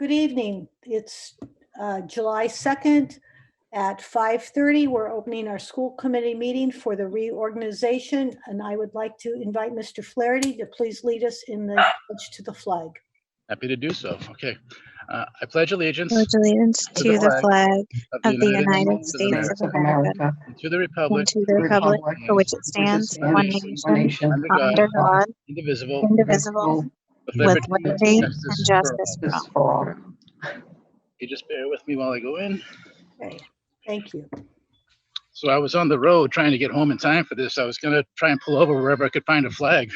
Good evening. It's July 2nd at 5:30. We're opening our school committee meeting for the reorganization, and I would like to invite Mr. Flaherty to please lead us in the pledge to the flag. Happy to do so. Okay. I pledge allegiance Pledge allegiance to the flag of the United States States of America and to the republic and to the republic for which it stands, one nation, under God, indivisible, indivisible, with liberty and justice for all. You just bear with me while I go in. Okay, thank you. So I was on the road trying to get home in time for this. I was going to try and pull over wherever I could find a flag.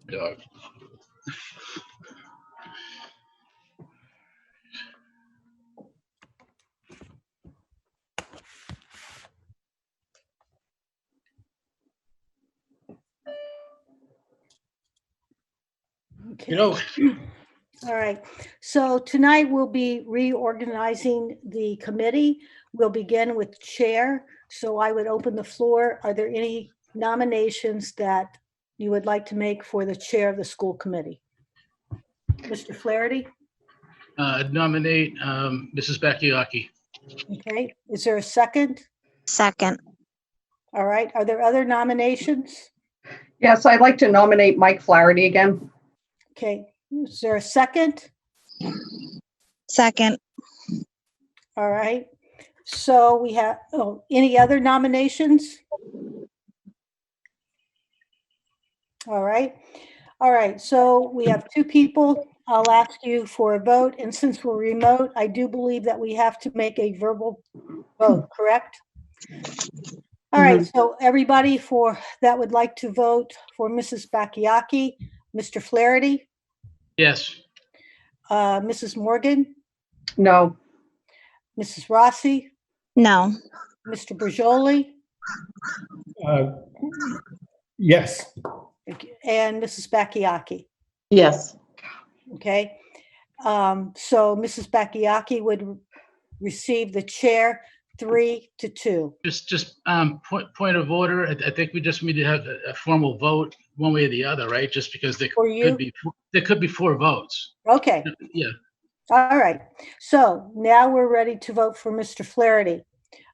Dog. Okay. All right. So tonight we'll be reorganizing the committee. We'll begin with chair. So I would open the floor. Are there any nominations that you would like to make for the chair of the school committee? Mr. Flaherty? I'd nominate Mrs. Bakayaki. Okay. Is there a second? Second. All right. Are there other nominations? Yes, I'd like to nominate Mike Flaherty again. Okay. Is there a second? Second. All right. So we have, any other nominations? All right. All right. So we have two people. I'll ask you for a vote. And since we're remote, I do believe that we have to make a verbal vote, correct? All right. So everybody that would like to vote for Mrs. Bakayaki, Mr. Flaherty, Yes. Mrs. Morgan, No. Mrs. Rossi, No. Mr. Bergioli, Yes. and Mrs. Bakayaki. Yes. Okay. So Mrs. Bakayaki would receive the chair 3-2. Just point of order. I think we just need to have a formal vote one way or the other, right? Just because there For you? could be 4 votes. Okay. Yeah. All right. So now we're ready to vote for Mr. Flaherty.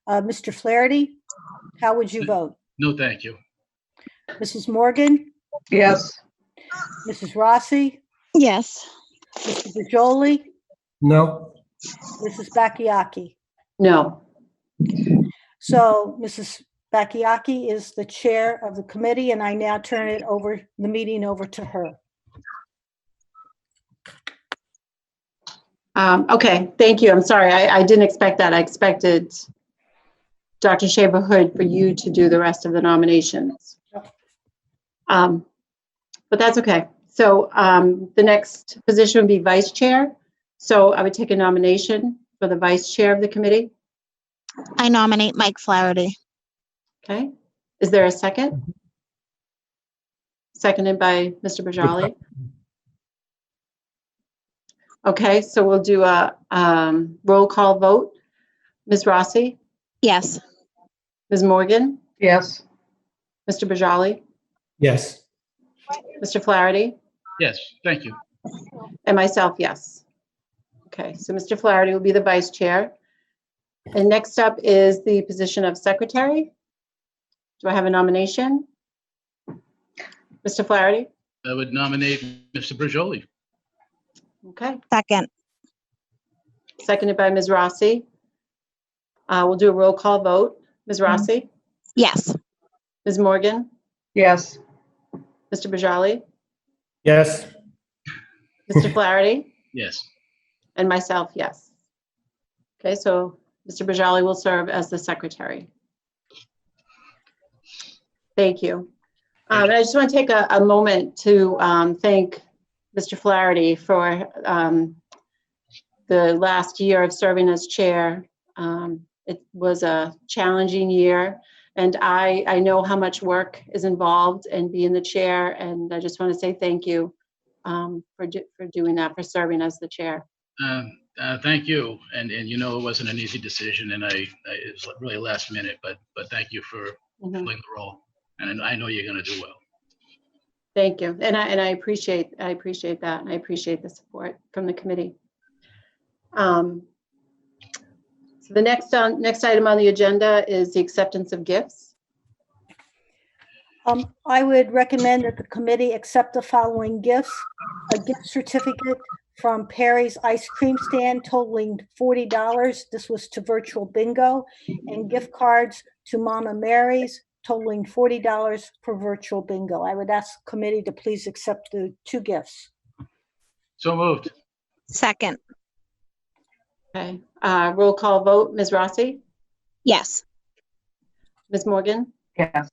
Mr. Flaherty, how would you vote? No, thank you. Mrs. Morgan, Yes. Mrs. Rossi, Yes. Mr. Bergioli, No. Mrs. Bakayaki. No. So Mrs. Bakayaki is the chair of the committee, and I now turn the meeting over to her. Okay, thank you. I'm sorry, I didn't expect that. I expected Dr. Shaver-Hood for you to do the rest of the nominations. But that's okay. So the next position would be vice chair. So I would take a nomination for the vice chair of the committee. I nominate Mike Flaherty. Okay, is there a second? Seconded by Mr. Bergioli. Okay, so we'll do a roll call vote. Ms. Rossi, Yes. Ms. Morgan, Yes. Mr. Bergioli, Yes. Mr. Flaherty, Yes, thank you. and myself, yes. Okay, so Mr. Flaherty will be the vice chair. And next up is the position of secretary. Do I have a nomination? Mr. Flaherty? I would nominate Mr. Bergioli. Okay, Second. seconded by Ms. Rossi. We'll do a roll call vote. Ms. Rossi, Yes. Ms. Morgan, Yes. Mr. Bergioli, Yes. Mr. Flaherty, Yes. and myself, yes. Okay, so Mr. Bergioli will serve as the secretary. Thank you. And I just want to take a moment to thank Mr. Flaherty for the last year of serving as chair. It was a challenging year, and I know how much work is involved in being the chair, and I just want to say thank you for doing that, for serving as the chair. Thank you. And you know, it wasn't an easy decision, and it was really last minute, but thank you for Mhm. filling the role. And I know you're going to do well. Thank you. And I appreciate that. And I appreciate the support from the committee. So the next item on the agenda is the acceptance of gifts. I would recommend that the committee accept the following gifts. A gift certificate from Perry's Ice Cream Stand totaling $40. This was to virtual bingo. And gift cards to Mama Mary's totaling $40 for virtual bingo. I would ask the committee to please accept the two gifts. So moved. Second. Okay. Roll call vote. Ms. Rossi? Yes. Ms. Morgan? Yes.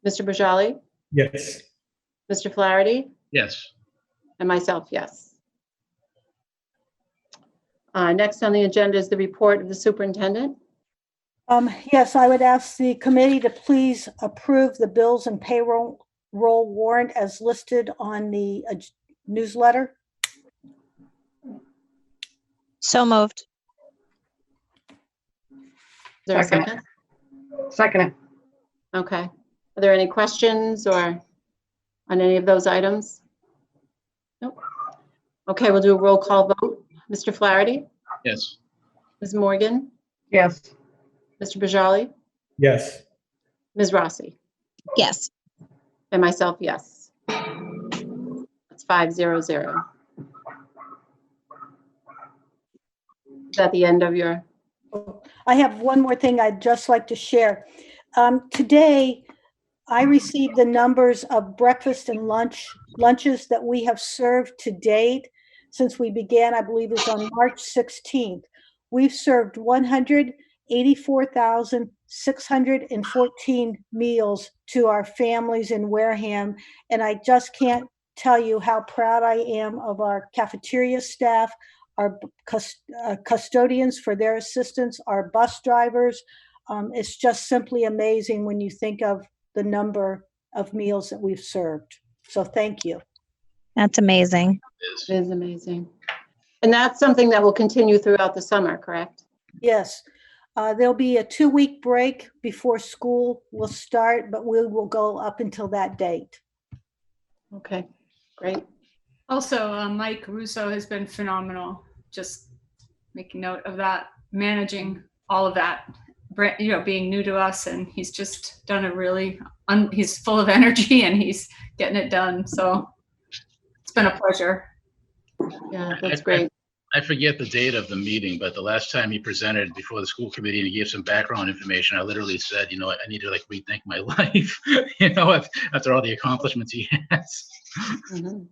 Mr. Bajali? Yes. Mr. Flaherty? Yes. And myself, yes. Next on the agenda is the report of the superintendent. Yes, I would ask the committee to please approve the bills and payroll warrant as listed on the newsletter. So moved. Is there a Second. second? Second. Okay. Are there any questions or on any of those items? Nope. Okay, we'll do a roll call vote. Mr. Flaherty? Yes. Ms. Morgan? Yes. Mr. Bajali? Yes. Ms. Rossi? Yes. And myself, yes. That's 500. Is that the end of your? I have one more thing I'd just like to share. Today, I received the numbers of breakfast and lunches that we have served to date since we began, I believe it's on March 16th. We've served 184,614 meals to our families in Wareham, and I just can't tell you how proud I am of our cafeteria staff, our custodians for their assistance, our bus drivers. It's just simply amazing when you think of the number of meals that we've served. So thank you. That's amazing. It is amazing. And that's something that will continue throughout the summer, correct? Yes, there'll be a 2-week break before school will start, but we will go up until that date. Okay, great. Also, Mike Russo has been phenomenal. Just making note of that, managing all of that, being new to us, and he's just done a really, he's full of energy and he's getting it done. So it's been a pleasure. Yeah, that's great. I forget the date of the meeting, but the last time he presented before the school committee and he gave some background information, I literally said, I need to rethink my life, after all the accomplishments he has. Mhm.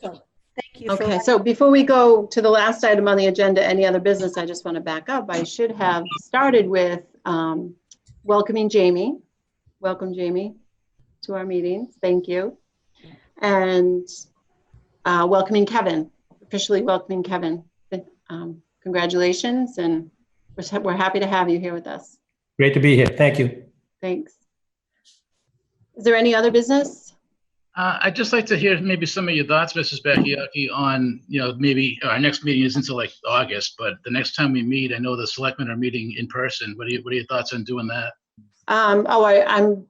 So thank you. Okay, so before we go to the last item on the agenda, any other business, I just want to back up. I should have started with welcoming Jamie. Welcome, Jamie, to our meetings. Thank you. And welcoming Kevin, officially welcoming Kevin. Congratulations, and we're happy to have you here with us. Great to be here. Thank you. Thanks. Is there any other business? I'd just like to hear maybe some of your thoughts, Mrs. Bakayaki, on, maybe our next meeting isn't until August, but the next time we meet, I know the selectmen are meeting in person. What are your thoughts on doing that? I'm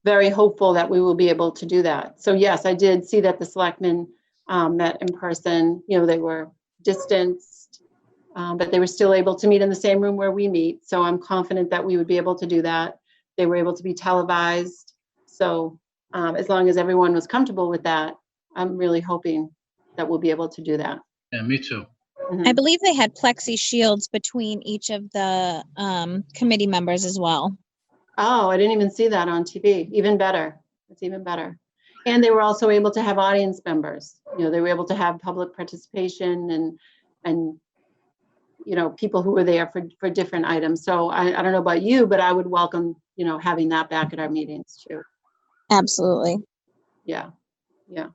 very hopeful that we will be able to do that. So yes, I did see that the selectmen met in person. They were distanced, but they were still able to meet in the same room where we meet. So I'm confident that we would be able to do that. They were able to be televised. So as long as everyone was comfortable with that, I'm really hoping that we'll be able to do that. Yeah, me too. Mhm. I believe they had plexi shields between each of the committee members as well. Oh, I didn't even see that on TV. Even better. It's even better. And they were also able to have audience members. They were able to have public participation and people who were there for different items. So I don't know about you, but I would welcome, having that back at our meetings too. Absolutely. Yeah.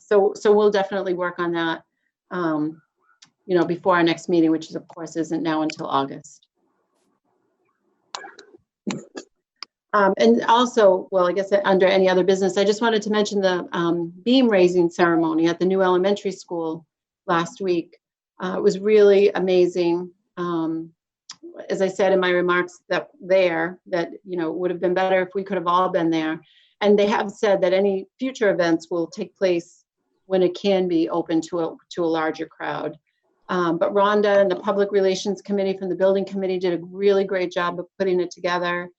So we'll definitely work on that, before our next meeting, which is, of course, isn't now until August. And also, well, I guess under any other business, I just wanted to mention the beam raising ceremony at the new elementary school last week. It was really amazing. As I said in my remarks that it would have been better if we could have all been there. And they have said that any future events will take place when it can be open to a larger crowd. But Rhonda and the Public Relations Committee from the Building Committee did a really great job of putting it together.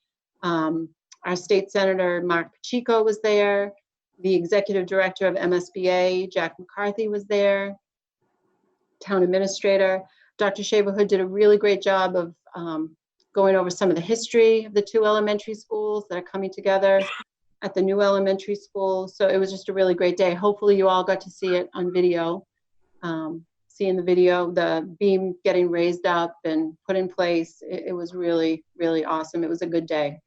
Our State Senator, Mark Pacheco, was there. The Executive Director of MSBA, Jack McCarthy, was there. Town Administrator. Dr. Shaverhood did a really great job of going over some of the history of the two elementary schools that are coming together at the new elementary school. So it was just a really great day. Hopefully you all got to see it on video. Seeing the video, the beam getting raised up and put in place, it was really, really awesome. It was a good day.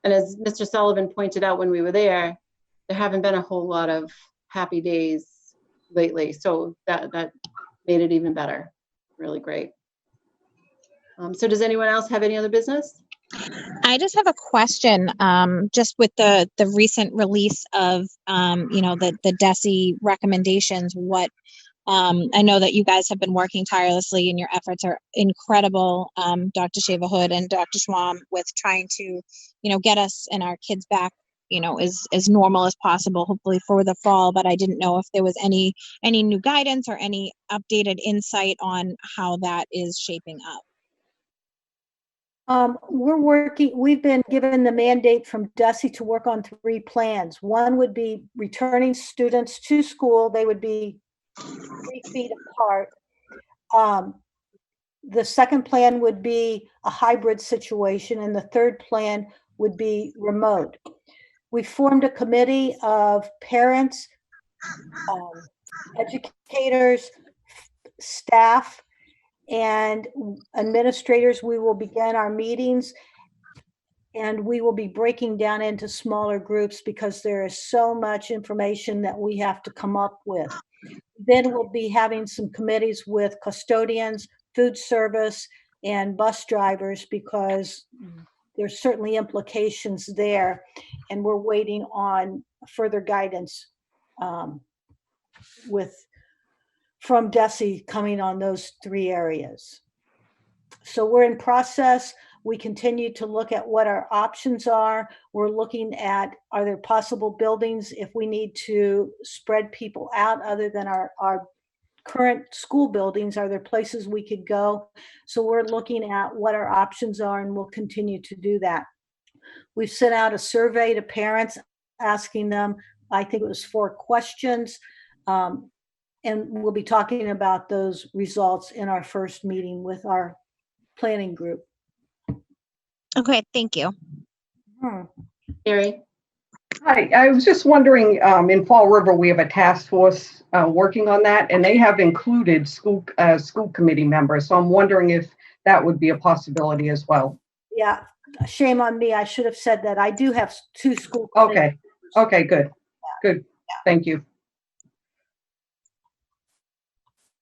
And as Mr. Sullivan pointed out when we were there haven't been a whole lot of happy days lately. So that made it even better. Really great. So does anyone else have any other business? I just have a question, just with the recent release of, the DESE recommendations. What I know that you guys have been working tirelessly, and your efforts are incredible, Dr. Shaverhood and Dr. Schwam, with trying to, get us and our kids back, as normal as possible, hopefully for the fall. But I didn't know if there was any new guidance or any updated insight on how that is shaping up. We've been given the mandate from DESE to work on 3 plans. One would be returning students to school. They would be 3 feet apart. The second plan would be a hybrid situation, and the third plan would be remote. We formed a committee of parents, educators, staff, and administrators. We will begin our meetings, and we will be breaking down into smaller groups because there is so much information that we have to come up with. Then we'll be having some committees with custodians, food service, and bus drivers, because there's certainly implications there, and we're waiting on further guidance from DESE coming on those 3 areas. So we're in process. We continue to look at what our options are. We're looking at, are there possible buildings if we need to spread people out other than our current school buildings? Are there places we could go? So we're looking at what our options are, and we'll continue to do that. We've sent out a survey to parents asking them, I think it was 4 questions, and we'll be talking about those results in our first meeting with our planning group. Okay, thank you. Carrie? Hi, I was just wondering, in Fall River, we have a task force working on that, and they have included school committee members. So I'm wondering if that would be a possibility as well. Yeah, shame on me. I should have said that. I do have 2 school committee members. Okay, good. Good. Thank you.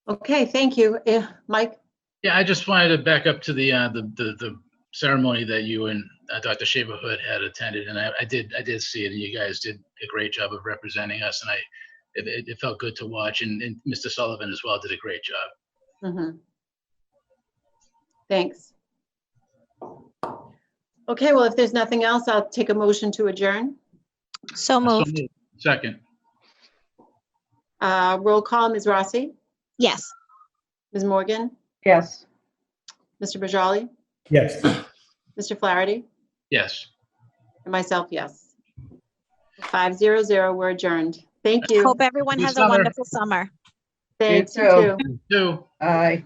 Okay, thank you. Mike? Yeah, I just wanted to back up to the ceremony that you and Dr. Shaverhood had attended, and I did see it, and you guys did a great job of representing us, and it felt good to watch, and Mr. Sullivan as well did a great job. Mm-hmm. Thanks. Okay, well, if there's nothing else, I'll take a motion to adjourn. So moved. Second. Roll call, Ms. Rossi, Yes. Ms. Morgan, Yes. Mr. Bajali, Yes. Mr. Flaherty, Yes. and myself, yes. 5-0-0, we're adjourned. Thank you. Hope everyone Good has a summer. wonderful summer. Thanks, You you too. too. Two. Aye.